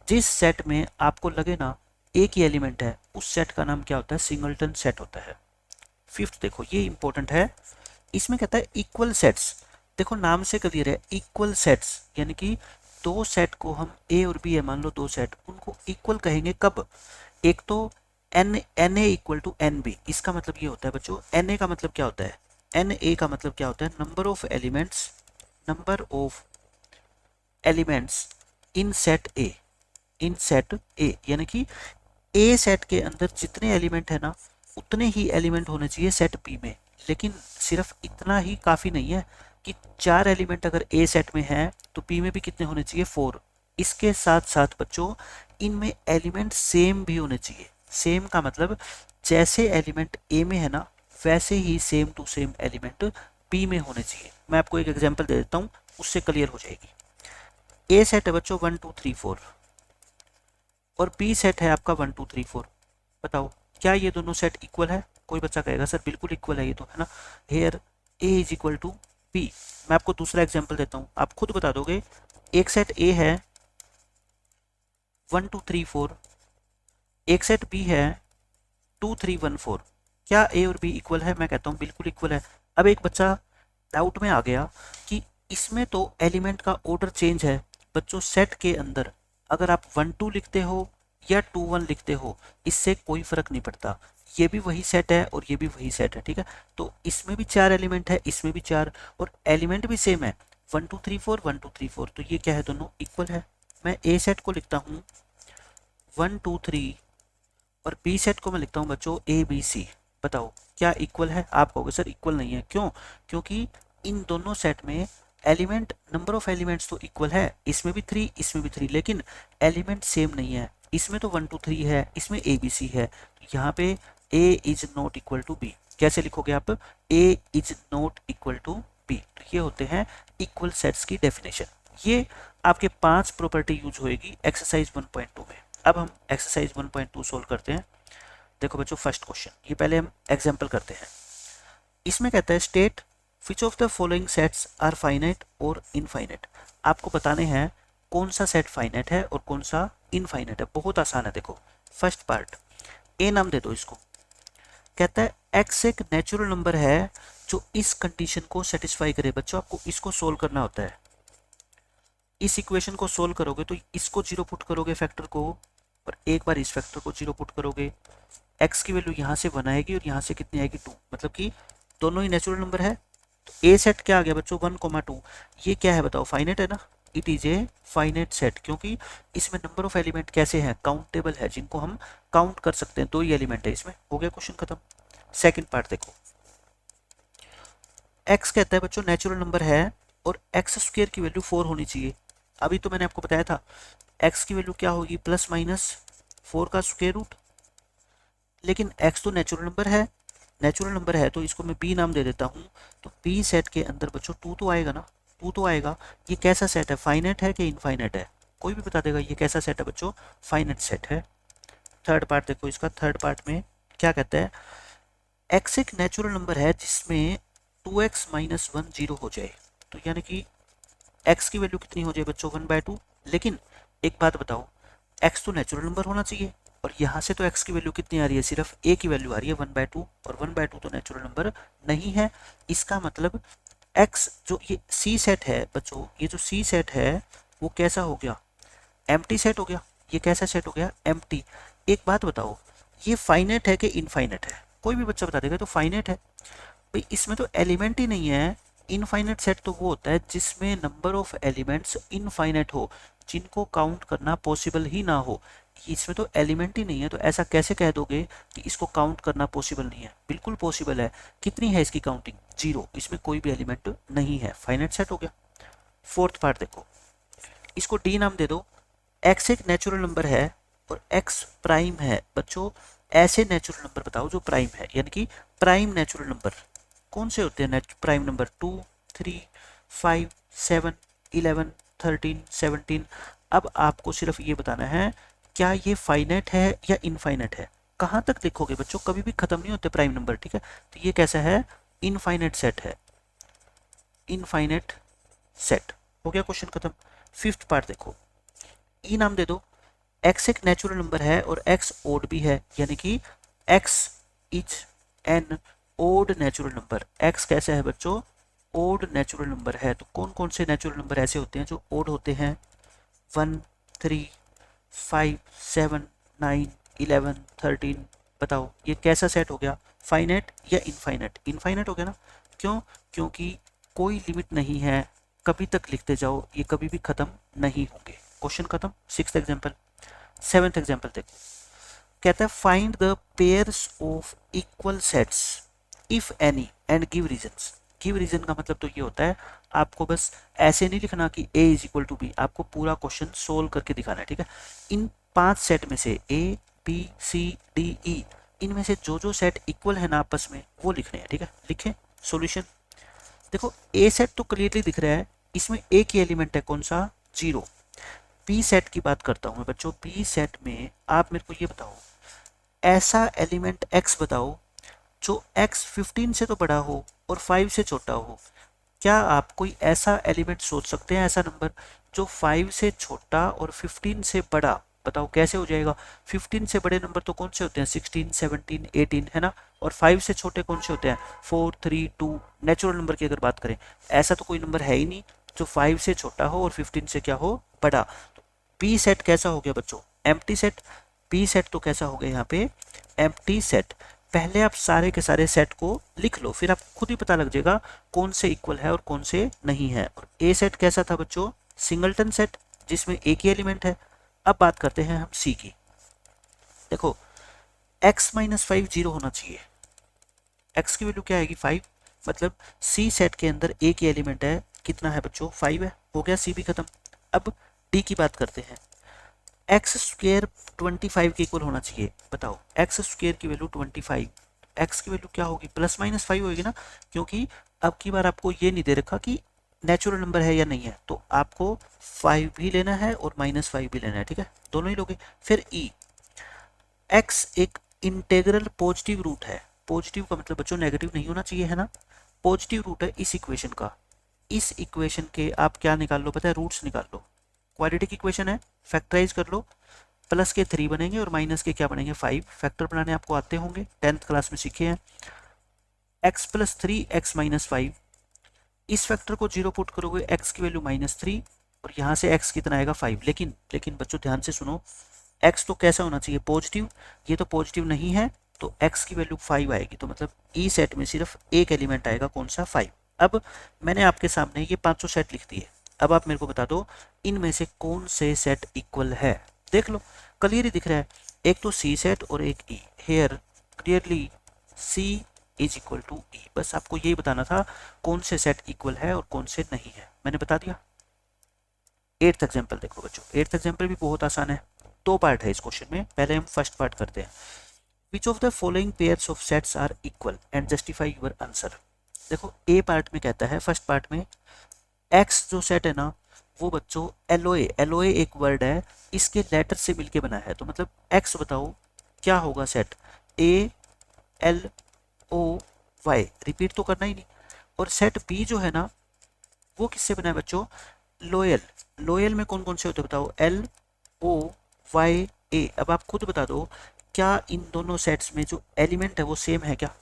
जिस सेट में आपको लगे ना एक ही एलिमेंट है, उस सेट का नाम क्या होता है? सिंगलटन सेट होता है। फिफ्थ देखो, ये इंपॉर्टेंट है, इसमें कहता है इक्वल सेट्स। देखो नाम से क्लियर है, इक्वल सेट्स, यानी कि दो सेट को हम ए और बी है, मान लो दो सेट, उनको इक्वल कहेंगे कब? एक तो n A equal to n B. इसका मतलब ये होता है बच्चों, एन ए का मतलब क्या होता है? एन ए का मतलब क्या होता है? Number of elements in set ए। यानी कि ए सेट के अंदर जितने एलिमेंट है ना उतने ही एलिमेंट होने चाहिए सेट बी में, लेकिन सिर्फ इतना ही काफ़ी नहीं है कि 4 एलिमेंट अगर ए सेट में है तो बी में भी कितने होने चाहिए 4। इसके साथ साथ बच्चों इनमें एलिमेंट सेम भी होने चाहिए। सेम का मतलब जैसे एलिमेंट ए में है ना वैसे ही same to same element B में होने चाहिए। मैं आपको एक एग्जांपल दे देता हूँ, उससे क्लियर हो जाएगी। ए सेट है बच्चों 1 2 3 4 और बी सेट है आपका 1 2 3 4। बताओ क्या ये दोनों सेट इक्वल है? कोई बच्चा कहेगा सर बिल्कुल इक्वल है ये तो, है ना। Here A is equal to B. मैं आपको दूसरा एग्जांपल देता हूँ, आप खुद बता दोगे। एक सेट ए है 1 2 3 4, एक सेट बी है 2 3 1 4। क्या ए और बी इक्वल है? मैं कहता हूँ बिल्कुल इक्वल है। अब एक बच्चा डाउट में आ गया कि इसमें तो एलिमेंट का ऑर्डर चेंज है। बच्चों सेट के अंदर अगर आप 1 2 लिखते हो या 2 1 लिखते हो इससे कोई फर्क नहीं पड़ता, ये भी वही सेट है और ये भी वही सेट है, ठीक है। तो इसमें भी 4 एलिमेंट है, इसमें भी 4, और एलिमेंट भी सेम है 1 2 3 4 1 2 3 4, तो ये क्या है? दोनों इक्वल है। मैं ए सेट को लिखता हूँ 1 2 3 और बी सेट को मैं लिखता हूँ बच्चों ए बी सी। बताओ क्या इक्वल है? आप कहोगे सर इक्वल नहीं है। क्यों? क्योंकि इन दोनों सेट में एलिमेंट नंबर ऑफ एलिमेंट्स तो इक्वल है, इसमें भी 3 इसमें भी 3, लेकिन एलिमेंट सेम नहीं है। इसमें तो 1 2 3 है, इसमें ए बी सी है, तो यहाँ पे A is not equal to B. कैसे लिखोगे आप? A is not equal to B. तो ये होते हैं इक्वल सेट्स की डेफिनेशन। ये आपके 5 प्रॉपर्टी यूज होएगी एक्सरसाइज 1.2 में। अब हम एक्सरसाइज 1.2 सोल्व करते हैं। देखो बच्चों फर्स्ट क्वेश्चन, ये पहले हम एग्जांपल करते हैं। इसमें कहता है state which of the following sets are finite और इनफाइनाइट। आपको बताने हैं कौन सा सेट फाइनाइट है और कौन सा इनफाइनाइट है। बहुत आसान है। देखो फर्स्ट पार्ट, ए नाम दे दो इसको। कहता है एक्स एक नेचुरल नंबर है जो इस कंडीशन को सेटिस्फाई करे। बच्चों आपको इसको सोल्व करना होता है। इस इक्वेशन को सोल्व करोगे तो इसको 0 पुट करोगे फैक्टर को, और एक बार इस फैक्टर को 0 पुट करोगे, x की वैल्यू यहाँ से 1 आएगी और यहाँ से कितनी आएगी 2, मतलब कि दोनों ही नेचुरल नंबर है। तो ए सेट क्या आ गया बच्चों 1 2। ये क्या है बताओ? फाइनाइट है ना। It is a finite set, क्योंकि इसमें नंबर ऑफ एलिमेंट कैसे हैं? काउंटेबल है, जिनको हम काउंट कर सकते हैं। 2 ही एलिमेंट है इसमें। हो गया क्वेश्चन खत्म। सेकेंड पार्ट देखो, x कहता है बच्चों नेचुरल नंबर है और एक्स स्क्वायर की वैल्यू 4 होनी चाहिए। अभी तो मैंने आपको बताया था x की वैल्यू क्या होगी? प्लस माइनस 4 का स्क्वायर रूट। लेकिन x तो नेचुरल नंबर है, नेचुरल नंबर है तो इसको मैं b नाम दे देता हूँ। तो b सेट के अंदर बच्चों 2 तो आएगा ना, 2 तो आएगा। ये कैसा सेट है? फाइनाइट है कि इनफाइनाइट है? कोई भी बता देगा ये कैसा सेट है बच्चों? फाइनाइट सेट है। थर्ड पार्ट देखो इसका। थर्ड पार्ट में क्या कहता है? x एक नेचुरल नंबर है जिसमें 2x माइनस 1 0 हो जाए। तो यानी कि x की वैल्यू कितनी हो जाए बच्चों? 1/2। लेकिन एक बात बताओ, x तो नेचुरल नंबर होना चाहिए और यहाँ से तो x की वैल्यू कितनी आ रही है? सिर्फ a की वैल्यू आ रही है 1/2, और 1/2 तो नेचुरल नंबर नहीं है। इसका मतलब x जो ये c सेट है बच्चों, ये जो c सेट है वो कैसा हो गया? एम्प्टी सेट हो गया। ये कैसा सेट हो गया? एम्प्टी। एक बात बताओ, ये फाइनाइट है कि इनफाइनाइट है? कोई भी बच्चा बता देगा तो फाइनाइट है। भाई इसमें तो एलिमेंट ही नहीं है। इनफाइनाइट सेट तो वो होता है जिसमें नंबर ऑफ एलिमेंट्स इनफाइनाइट हो, जिनको काउंट करना पॉसिबल ही ना हो। इसमें तो एलिमेंट ही नहीं है, तो ऐसा कैसे कह दोगे कि इसको काउंट करना पॉसिबल नहीं है? बिल्कुल पॉसिबल है। कितनी है इसकी काउंटिंग? 0। इसमें कोई भी एलिमेंट नहीं है, फाइनाइट सेट हो गया। फोर्थ पार्ट देखो, इसको डी नाम दे दो। एक्स एक नेचुरल नंबर है और एक्स प्राइम है। बच्चों ऐसे नेचुरल नंबर बताओ जो प्राइम है, यानी कि प्राइम नेचुरल नंबर कौन से होते हैं? Prime number 2 3 5 7 11 13 17। अब आपको सिर्फ ये बताना है क्या ये फाइनाइट है या इनफाइनाइट है। कहाँ तक लिखोगे बच्चों? कभी भी खत्म नहीं होते प्राइम नंबर, ठीक है। तो ये कैसा है? इनफाइनाइट सेट है। इनफाइनाइट सेट हो गया, क्वेश्चन खत्म। फिफ्थ पार्ट देखो, ई नाम दे दो। एक्स एक नेचुरल नंबर है और एक्स ओड भी है, यानी कि x is an odd natural number. X कैसा है बच्चों? ओड नेचुरल नंबर है। तो कौन कौन से नेचुरल नंबर ऐसे होते हैं जो ओड होते हैं? 1 3 5 7 9 11 13। बताओ ये कैसा सेट हो गया? फाइनाइट या इनफाइनाइट? इनफाइनाइट हो गया ना। क्यों? क्योंकि कोई लिमिट नहीं है, कभी तक लिखते जाओ, ये कभी भी खत्म नहीं होंगे। क्वेश्चन खत्म। Sixth example. सेवेंथ एग्जाम्पल देखो, कहता है find the pairs of equal sets if any and give reasons. Give reason का मतलब तो ये होता है आपको बस ऐसे नहीं लिखना कि a is equal to B, आपको पूरा क्वेश्चन सोल्व करके दिखाना है, ठीक है। इन 5 सेट में से a b c d e इनमें से जो जो सेट इक्वल है ना आपस में वो लिखने हैं, ठीक है। लिखें सॉल्यूशन। देखो ए सेट तो क्लियरली दिख रहा है, इसमें ए की एलिमेंट है कौन सा, 0। बी सेट की बात करता हूं मैं बच्चों, बी सेट में आप मेरे को ये बताओ ऐसा एलिमेंट x बताओ जो x 15 से तो बड़ा हो और 5 से छोटा हो। क्या आप कोई ऐसा एलिमेंट सोच सकते हैं, ऐसा नंबर जो 5 से छोटा और 15 से बड़ा, बताओ कैसे हो जाएगा। 15 से बड़े नंबर तो कौन से होते हैं, 16 17 18 है ना, और 5 से छोटे कौन से होते हैं, 4 3 2। नेचुरल नंबर की अगर बात करें, ऐसा तो कोई नंबर है ही नहीं जो 5 से छोटा हो और 15 से क्या हो, बड़ा। तो बी सेट कैसा हो गया बच्चों, एम्प्टी सेट। बी सेट तो कैसा हो गया यहाँ पे, एम्प्टी सेट। पहले आप सारे के सारे सेट को लिख लो, फिर आपको खुद ही पता लग जाएगा कौन से इक्वल है और कौन से नहीं है। और ए सेट कैसा था बच्चों, सिंगलटन सेट जिसमें एक ही एलिमेंट है। अब बात करते हैं हम सी की। देखो x माइनस 5 जीरो होना चाहिए, x की वैल्यू क्या आएगी 5, मतलब सी सेट के अंदर ए की एलिमेंट है, कितना है बच्चों 5 है, हो गया सी भी खत्म। अब डी की बात करते हैं, एक्स स्क्वेयर 25 के इक्वल होना चाहिए। बताओ एक्स स्क्वेयर की वैल्यू 25, एक्स की वैल्यू क्या होगी, प्लस माइनस 5 होगी ना, क्योंकि अब की बार आपको ये नहीं दे रखा कि नेचुरल नंबर है या नहीं है, तो आपको 5 भी लेना है और -5 भी लेना है, ठीक है, दोनों ही लोगे। फिर ई, एक्स एक इंटेग्रल पॉजिटिव रूट है, पॉजिटिव का मतलब बच्चों नेगेटिव नहीं होना चाहिए है ना, पॉजिटिव रूट है इस इक्वेशन का। इस इक्वेशन के आप क्या निकाल लो, पता है, रूट्स निकाल लो। क्वाड्रेटिक इक्वेशन है, फैक्टराइज कर लो, प्लस के 3 बनेंगे और माइनस के क्या बनेंगे 5। फैक्टर बनाने आपको आते होंगे, 10th क्लास में सीखे हैं। x प्लस 3 x माइनस 5, इस फैक्टर को 0 पुट करोगे x की वैल्यू -3 और यहाँ से x कितना आएगा 5। लेकिन बच्चों ध्यान से सुनो, x तो कैसा होना चाहिए पॉजिटिव, ये तो पॉजिटिव नहीं है, तो x की वैल्यू 5 आएगी, तो मतलब ई सेट में सिर्फ एक एलिमेंट आएगा, कौन सा 5। अब मैंने आपके सामने ये 500 सेट लिख दिए, अब आप मेरे को बता दो इनमें से कौन से सेट इक्वल है। देख लो क्लियरली दिख रहा है, एक तो सी सेट और एक E. Here clearly C is equal to E, बस आपको यही बताना था कौन से सेट इक्वल है और कौन से नहीं है, मैंने बता दिया। 8th एग्जाम्पल देखो बच्चों, 8th एग्जाम्पल भी बहुत आसान है, 2 पार्ट है इस क्वेश्चन में, पहले हम फर्स्ट पार्ट करते हैं। Which of the following pairs of sets are equal and justify your answer. देखो ए पार्ट में कहता है, फर्स्ट पार्ट में एक्स जो सेट है ना वो बच्चों एलोए, एलोए एक वर्ड है, इसके लेटर से मिलके बना है, तो मतलब एक्स बताओ क्या होगा set, A L O Y, repeat तो करना ही नहीं। और सेट बी जो है ना वो किससे बना है बच्चों, लोयल। लोयल में कौन कौन से होते हैं बताओ, एल ओ वाई ए। अब आप खुद बता दो क्या इन दोनों सेट्स में जो एलिमेंट है वो सेम है क्या,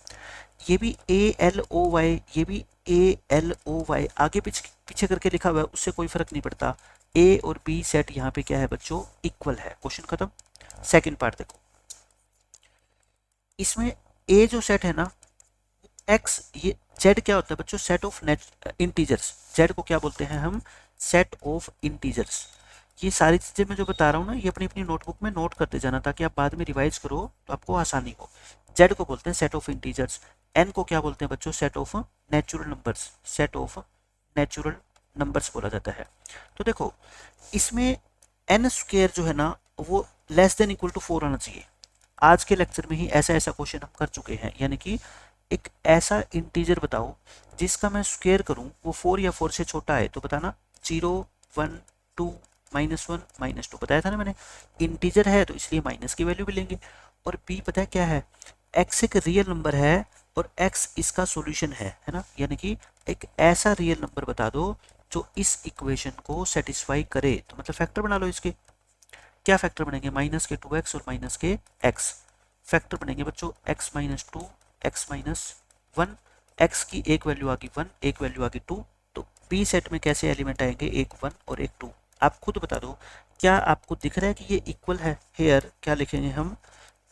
ये भी ए एल ओ वाई, ये भी ए एल ओ वाई, आगे पीछे करके लिखा हुआ है उससे कोई फर्क नहीं पड़ता, ए और बी सेट यहाँ पे क्या है बच्चों, इक्वल है, क्वेश्चन खत्म। सेकंड पार्ट देखो, इसमें ए जो सेट है ना एक्स, ये जेड क्या होता है बच्चों, सेट ऑफ इंटीजर्स, जेड को क्या बोलते हैं हम, सेट ऑफ इंटीजर्स। ये सारी चीजें मैं जो बता रहा हूँ ना ये अपनी अपनी नोटबुक में नोट करते जाना ताकि आप बाद में रिवाइज करो तो आपको आसानी हो। जेड को बोलते हैं सेट ऑफ इंटीजर्स, एन को क्या बोलते हैं बच्चों, set of natural numbers, set of natural numbers बोला जाता है। तो देखो इसमें एन स्क्वायर जो है ना वो लेस देन इक्वल टू 4 आना चाहिए। आज के लेक्चर में ही ऐसा ऐसा क्वेश्चन हम कर चुके हैं, यानी कि एक ऐसा इंटीजर बताओ जिसका मैं स्क्वायर करूं वो 4 या 4 से छोटा है, तो बताना 0 1 2 -1 -2 बताया था ना मैंने, इंटीजर है तो इसलिए माइनस की वैल्यू भी लेंगे। और बी पता है क्या है, एक्स एक रियल नंबर है और एक्स इसका सॉल्यूशन है ना, यानी कि एक ऐसा रियल नंबर बता दो जो इस इक्वेशन को सेटिस्फाई करे, तो मतलब फैक्टर बना लो इसके। क्या फैक्टर बनेंगे, माइनस के 2x और माइनस के x, फैक्टर बनेंगे बच्चों x -2 x -1, x की एक वैल्यू आ गई 1, एक वैल्यू आ गई 2, तो बी सेट में कैसे एलिमेंट आएंगे, एक 1 और एक 2। आप खुद बता दो क्या आपको दिख रहा है कि ये इक्वल है। हेयर क्या लिखेंगे हम,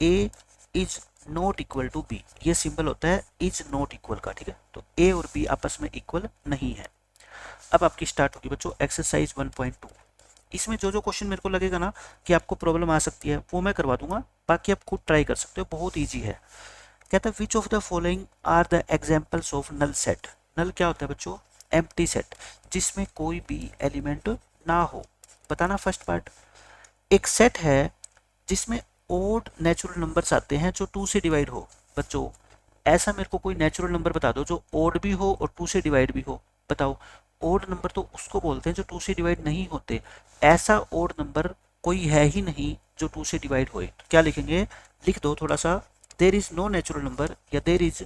a is not equal to b, ये सिंबल होता है इज नॉट इक्वल का, ठीक है, तो a और b आपस में इक्वल नहीं है। अब आपकी स्टार्ट होगी बच्चों एक्सरसाइज 1.2, इसमें जो जो क्वेश्चन मेरे को लगेगा ना कि आपको प्रॉब्लम आ सकती है वो मैं करवा दूंगा, बाकी आप खुद ट्राई कर सकते हो, बहुत ईजी है। कहता है which of the following are the examples of null set. Null क्या होता है बच्चों? एम्प्टी सेट, जिसमें कोई भी एलिमेंट ना हो। बताना फर्स्ट पार्ट। एक सेट है जिसमें ओड नेचुरल नंबर्स आते हैं जो 2 से डिवाइड हो। बच्चों ऐसा मेरे को कोई नेचुरल नंबर बता दो जो ओड भी हो और 2 से डिवाइड भी हो। बताओ। ओड नंबर तो उसको बोलते हैं जो 2 से डिवाइड नहीं होते। ऐसा ओड नंबर कोई है ही नहीं जो 2 से डिवाइड होए। तो क्या लिखेंगे? लिख दो थोड़ा सा, there is no natural number या there is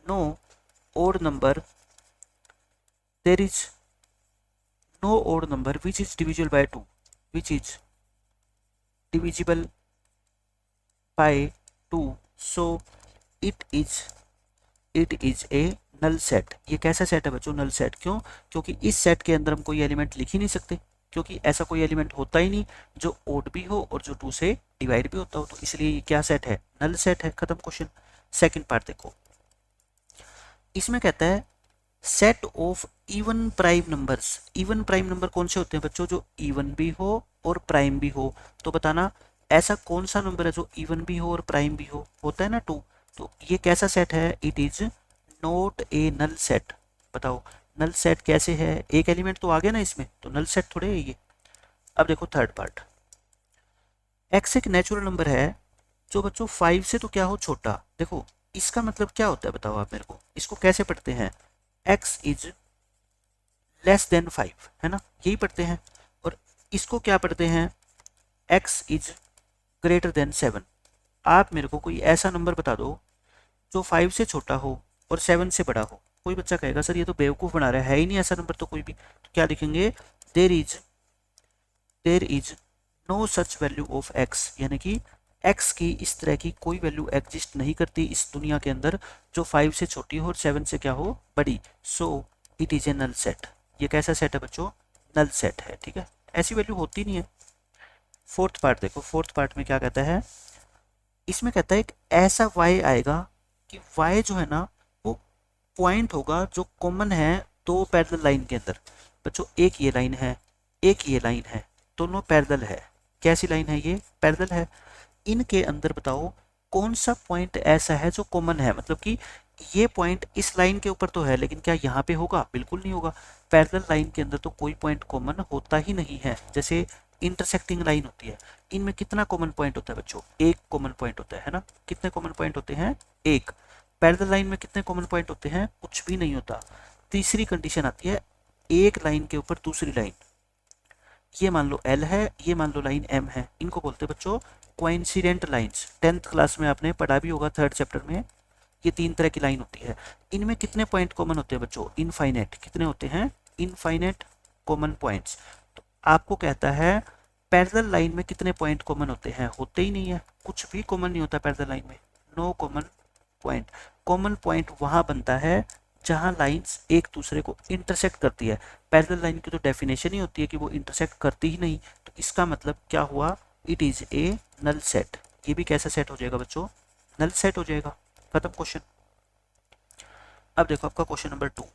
no odd number, there is no odd number which is divisible by 2, which is divisible by 2, so it is a null set। ये कैसा सेट है बच्चों? Null set. क्यों? क्योंकि इस सेट के अंदर हम कोई एलिमेंट लिख ही नहीं सकते, क्योंकि ऐसा कोई एलिमेंट होता ही नहीं जो ओड भी हो और जो 2 से डिवाइड भी होता हो। तो इसलिए ये क्या सेट है? नल सेट है। खत्म क्वेश्चन। सेकंड पार्ट देखो, इसमें कहता है set of even prime numbers. Even prime number कौन से होते हैं बच्चों? जो इवन भी हो और प्राइम भी हो। तो बताना ऐसा कौन सा नंबर है जो इवन भी हो और प्राइम भी हो? होता है ना 2। तो ये कैसा सेट है? It is not a null set. बताओ नल सेट कैसे है? एक एलिमेंट तो आ गया ना इसमें, तो नल सेट थोड़े है ये। अब देखो थर्ड पार्ट, एक्स एक नेचुरल नंबर है जो बच्चों 5 से तो क्या हो? छोटा। देखो इसका मतलब क्या होता है बताओ आप मेरे को? इसको कैसे पढ़ते हैं? x इज लेस देन 5, है ना, यही पढ़ते हैं। और इसको क्या पढ़ते हैं? x is greater than 7। आप मेरे को कोई ऐसा नंबर बता दो जो 5 से छोटा हो और 7 से बड़ा हो। कोई बच्चा कहेगा सर ये तो बेवकूफ़ बना रहा है ही नहीं ऐसा नंबर तो कोई भी। तो क्या लिखेंगे? There is no such value of x, यानी कि x की इस तरह की कोई वैल्यू एग्जिस्ट नहीं करती इस दुनिया के अंदर जो 5 से छोटी हो और 7 से क्या हो? बड़ी। So it is a null set. ये कैसा सेट है बच्चों? नल सेट है। ठीक है, ऐसी वैल्यू होती नहीं है। फोर्थ पार्ट देखो, फोर्थ पार्ट में क्या कहता है? इसमें कहता है एक ऐसा y आएगा कि y जो है ना वो पॉइंट होगा जो कॉमन है दो पैरेलल लाइन के अंदर। बच्चों एक ये लाइन है, एक ये लाइन है, दोनों पैरेलल है। कैसी लाइन है ये? पैरेलल है। इनके अंदर बताओ कौन सा पॉइंट ऐसा है जो कॉमन है? मतलब कि ये पॉइंट इस लाइन के ऊपर तो है लेकिन क्या यहाँ पे होगा? बिल्कुल नहीं होगा। पैरेलल लाइन के अंदर तो कोई पॉइंट कॉमन होता ही नहीं है। जैसे इंटरसेक्टिंग लाइन होती है, इनमें कितना कॉमन पॉइंट होता है बच्चों? एक कॉमन पॉइंट होता है ना। कितने कॉमन पॉइंट होते हैं? एक। पैरेलल लाइन में कितने कॉमन पॉइंट होते हैं? कुछ भी नहीं होता। तीसरी कंडीशन आती है एक लाइन के ऊपर दूसरी लाइन। ये मान लो L है, ये मान लो लाइन M है। इनको बोलते हैं बच्चों कोइंसिडेंट लाइंस। 10th क्लास में आपने पढ़ा भी होगा, 3rd चैप्टर में। ये 3 तरह की लाइन होती है। इनमें कितने पॉइंट कॉमन होते हैं बच्चों? इनफाइनाइट। कितने होते हैं? Infinite common points. तो आपको कहता है पैरेलल लाइन में कितने पॉइंट कॉमन होते हैं? होते ही नहीं है, कुछ भी कॉमन नहीं होता पैरेलल लाइन में। No common point. Common point वहां बनता है जहां लाइंस एक दूसरे को इंटरसेक्ट करती है। पैरेलल लाइन की तो डेफिनेशन ही होती है कि वो इंटरसेक्ट करती ही नहीं। तो इसका मतलब क्या हुआ? It is a null set. ये भी कैसा सेट हो जाएगा बच्चों? नल सेट हो जाएगा। खत्म क्वेश्चन। अब देखो आपका क्वेश्चन नंबर 2।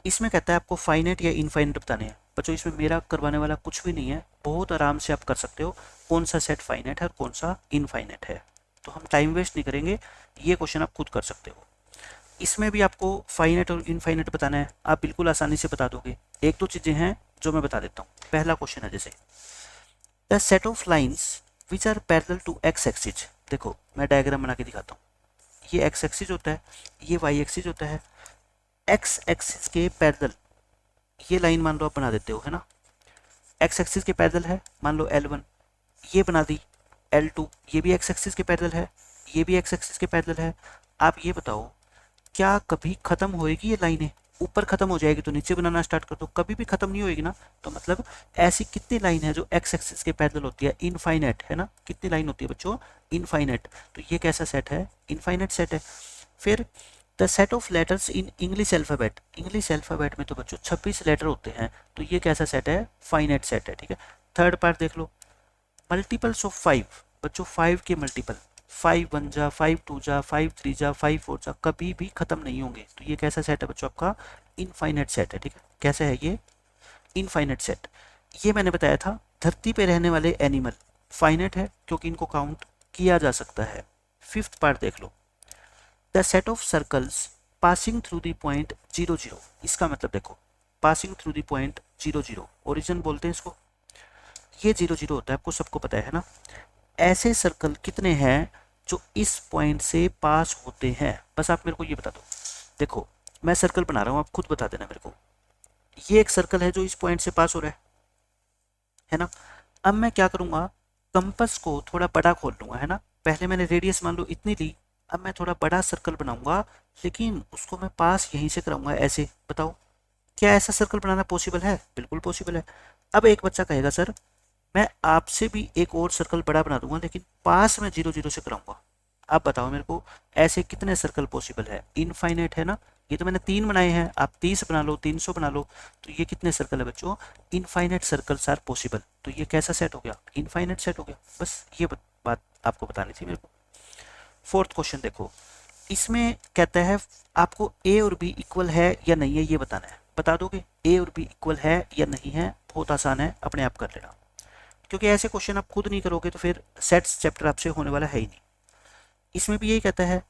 इसमें कहता है आपको फाइनाइट या इनफाइनाइट बताने हैं। बच्चों इसमें मेरा करवाने वाला कुछ भी नहीं है, बहुत आराम से आप कर सकते हो कौन सा सेट फाइनाइट है और कौन सा इनफाइनाइट है। तो हम टाइम वेस्ट नहीं करेंगे, ये क्वेश्चन आप खुद कर सकते हो। इसमें भी आपको फाइनाइट और इनफाइनाइट बताना है, आप बिल्कुल आसानी से बता दोगे। एक दो चीज़ें हैं जो मैं बता देता हूँ। पहला क्वेश्चन है जैसे the set of lines which are parallel to x axis. देखो मैं डायग्राम बना के दिखाता हूँ। ये एक्स एक्सिस होता है, ये वाई एक्सिस होता है। एक्स एक्सिस के पैरेलल ये लाइन मान लो आप बना देते हो, है ना। एक्स एक्सिस के पैरेलल है, मान लो L1, ये बना दी L2, ये भी एक्स एक्सिस के पैरेलल है, ये भी एक्स एक्सिस के पैरेलल है। आप ये बताओ क्या कभी खत्म होएगी ये लाइनें? ऊपर खत्म हो जाएगी तो नीचे बनाना स्टार्ट कर दो, कभी भी खत्म नहीं होएगी ना। तो मतलब ऐसी कितनी लाइन है जो एक्स एक्सिस के पैरेलल होती है? इनफाइनाइट, है ना। कितनी लाइन होती है बच्चों? इनफाइनाइट। तो ये कैसा सेट है? इनफाइनाइट सेट है। फिर the set of letters in English alphabet. English alphabet में तो बच्चों 26 लेटर होते हैं, तो ये कैसा सेट है? फाइनाइट सेट है। ठीक है। थर्ड पार्ट देख लो, मल्टीपल्स ऑफ 5। बच्चों 5 के मल्टीपल, 5 1 जा, 5 2 जा, 5 3 जा, 5 4 जा, कभी भी खत्म नहीं होंगे। तो ये कैसा सेट है बच्चों? आपका इनफाइनाइट सेट है। ठीक है। कैसे है ये? Infinite set. ये मैंने बताया था धरती पे रहने वाले एनिमल फाइनाइट है क्योंकि इनको काउंट किया जा सकता है। फिफ्थ पार्ट देख लो, the set of circles passing through the point 0 0। इसका मतलब देखो, passing through the point 0 0 origin बोलते हैं इसको, ये 0 0 होता है, आपको सबको पता है ना। ऐसे सर्कल कितने हैं जो इस पॉइंट से पास होते हैं, बस आप मेरे को ये बता दो। देखो मैं सर्कल बना रहा हूँ, आप खुद बता देना मेरे को। ये एक सर्कल है जो इस पॉइंट से पास हो रहा है ना। अब मैं क्या करूँगा, कंपास को थोड़ा बड़ा खोल लूँगा, है ना। पहले मैंने रेडियस मान लो इतनी ली, अब मैं थोड़ा बड़ा सर्कल बनाऊंगा, लेकिन उसको मैं पास यहीं से कराऊंगा ऐसे। बताओ क्या ऐसा सर्कल बनाना पॉसिबल है? बिल्कुल पॉसिबल है। अब एक बच्चा कहेगा सर मैं आपसे भी एक और सर्कल बड़ा बना दूंगा, लेकिन पास में 0 0 से कराऊंगा। अब बताओ मेरे को ऐसे कितने सर्कल पॉसिबल है? इनफाइनाइट है ना। ये तो मैंने 3 बनाए हैं, आप 30 बना लो, 300 बना लो, तो ये कितने सर्कल है बच्चों? Infinite circles are possible. तो ये कैसा सेट हो गया? इनफाइनाइट सेट हो गया। बस ये बात आपको बतानी थी मेरे को। फोर्थ क्वेश्चन देखो, इसमें कहता है आपको ए और बी इक्वल है या नहीं है ये बताना है। बता दोगे ए और बी इक्वल है या नहीं है? बहुत आसान है, अपने आप कर लेना, क्योंकि ऐसे क्वेश्चन आप खुद नहीं करोगे तो फिर सेट्स चैप्टर आपसे होने वाला है ही नहीं। इसमें भी यही कहता है,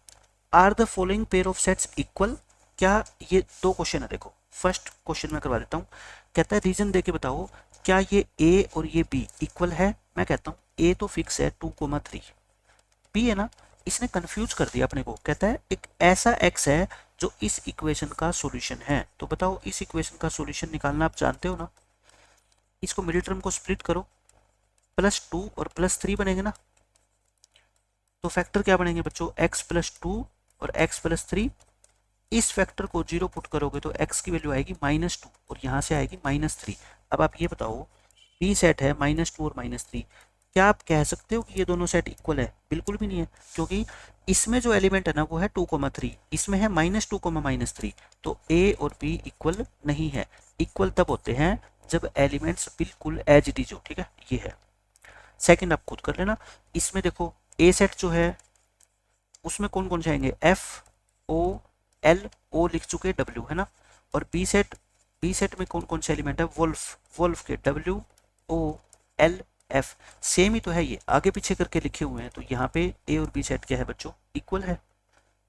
are the following pair of sets equal. क्या ये 2 क्वेश्चन है, देखो फर्स्ट क्वेश्चन मैं करवा देता हूँ। कहता है रीजन दे के बताओ क्या ये ए और ये बी इक्वल है। मैं कहता हूँ ए तो फिक्स है 2,3, बी है ना, इसने कंफ्यूज कर दिया अपने को। कहता है एक ऐसा एक्स है जो इस इक्वेशन का सॉल्यूशन है। तो बताओ इस इक्वेशन का सॉल्यूशन निकालना आप जानते हो ना। इसको मिडिल टर्म को स्प्लिट करो, +2 और +3 बनेंगे ना। तो फैक्टर क्या बनेंगे बच्चों? x+2 और x+3। इस फैक्टर को 0 पुट करोगे तो x की वैल्यू आएगी -2 और यहाँ से आएगी -3। अब आप ये बताओ बी सेट है -2 और -3, क्या आप कह सकते हो कि ये दोनों सेट इक्वल है? बिल्कुल भी नहीं है, क्योंकि इसमें जो एलिमेंट है ना वो है 2,3, इसमें है -2, -3। तो ए और बी इक्वल नहीं है। इक्वल तब होते हैं जब एलिमेंट्स बिल्कुल एज इट इज हो। ठीक है, ये है। सेकंड आप खुद कर लेना। इसमें देखो ए सेट जो है उसमें कौन कौन से आएंगे? एफ ओ एल, ओ लिख चुके, डब्ल्यू है ना। और बी सेट में कौन कौन से एलिमेंट है? वोल्फ के W O L F. Same ही तो है, ये आगे पीछे करके लिखे हुए हैं, तो यहाँ पे ए और बी सेट क्या है बच्चों? इक्वल है।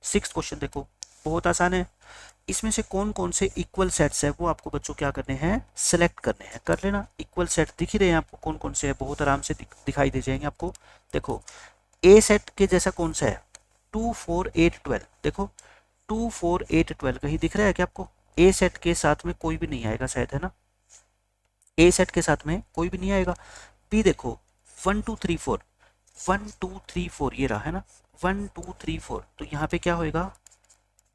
सिक्स्थ क्वेश्चन देखो, बहुत आसान है। इसमें से कौन कौन से इक्वल सेट्स है वो आपको बच्चों क्या करने हैं? सेलेक्ट करने हैं। कर लेना। इक्वल सेट दिख ही रहे हैं आपको कौन कौन से है, बहुत आराम से दिखाई दे जाएंगे आपको। देखो ए सेट के जैसा कौन सा है? 2 4 8 12। देखो 2 4 8 12 कहीं दिख रहा है क्या आपको? ए सेट के साथ में कोई भी नहीं आएगा शायद, है ना। ए सेट के साथ में कोई भी नहीं आएगा। बी देखो 1 2 3 4, 1 2 3 4 ये रहा है ना, 1 2 3 4। तो यहाँ पे क्या होएगा?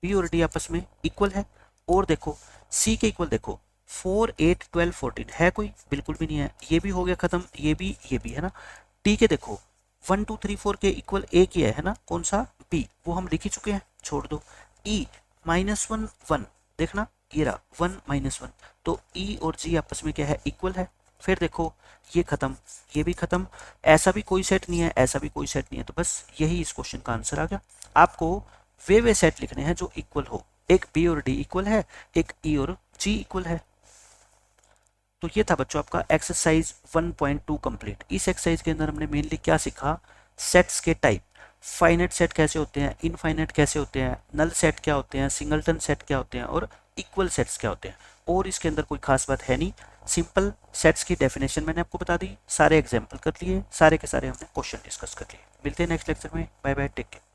बी और डी आपस में इक्वल है। और देखो सी के इक्वल देखो 4 8 12 14 है कोई? बिल्कुल भी नहीं है। ये भी हो गया खत्म, ये भी है ना। डी के देखो 1 2 3 4 के इक्वल ए की है ना, कौन सा? बी, वो हम लिख ही चुके हैं, छोड़ दो। ई -1 1, देखना ये रहा 1 -1। तो ई और जी आपस में क्या है? इक्वल है। फिर देखो ये खत्म, ये भी खत्म, ऐसा भी कोई सेट नहीं है, ऐसा भी कोई सेट नहीं है। तो बस यही इस क्वेश्चन का आंसर आ गया। आपको वे सेट लिखने हैं जो इक्वल हो। एक बी और डी इक्वल है, एक ई और जी इक्वल है। तो ये था बच्चों आपका एक्सरसाइज 1.2 कंप्लीट। इस एक्सरसाइज के अंदर हमने मेनली क्या सीखा? सेट्स के टाइप, फाइनाइट सेट कैसे होते हैं, इनफाइनाइट कैसे होते हैं, नल सेट क्या होते हैं, सिंगलटन सेट क्या होते हैं, और इक्वल सेट्स क्या होते हैं। और इसके अंदर कोई खास बात है नहीं, सिंपल सेट्स की डेफिनेशन मैंने आपको बता दी, सारे एग्जाम्पल कर लिए, सारे के सारे हमने क्वेश्चन डिस्कस कर लिए। मिलते हैं नेक्स्ट लेक्चर में। Bye bye, take care.